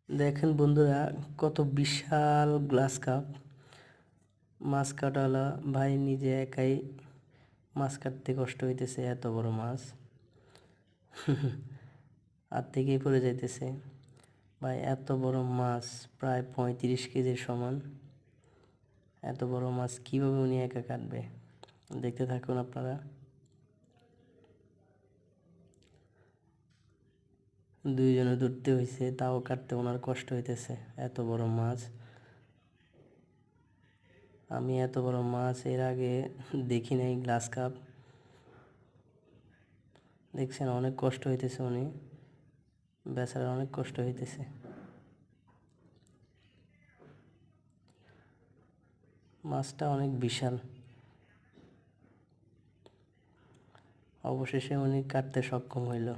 দেখেন বন্ধুরা, কত বিশাল গ্লাস কাপ। মাছ কাটাওয়ালা ভাই নিজে একাই মাছ কাটতে কষ্ট হইতেছে, এত বড় মাছ হাত থেকেই পড়ে যাইতেছে। ভাই এত বড় মাছ প্রায় 35 কেজির সমান। এত বড় মাছ কিভাবে উনি একা কাটবে? দেখতে থাকুন আপনারা। দুইজনে ধরতে হয়েছে, তাও কাটতে ওনার কষ্ট হইতেছে, এত বড় মাছ। আমি এত বড় মাছ এর আগে দেখি নাই। গ্লাস কাপ দেখছেন, অনেক কষ্ট হইতেছে, উনি বেচারার অনেক কষ্ট হইতেছে। মাছটা অনেক বিশাল। অবশেষে উনি কাটতে সক্ষম হইল।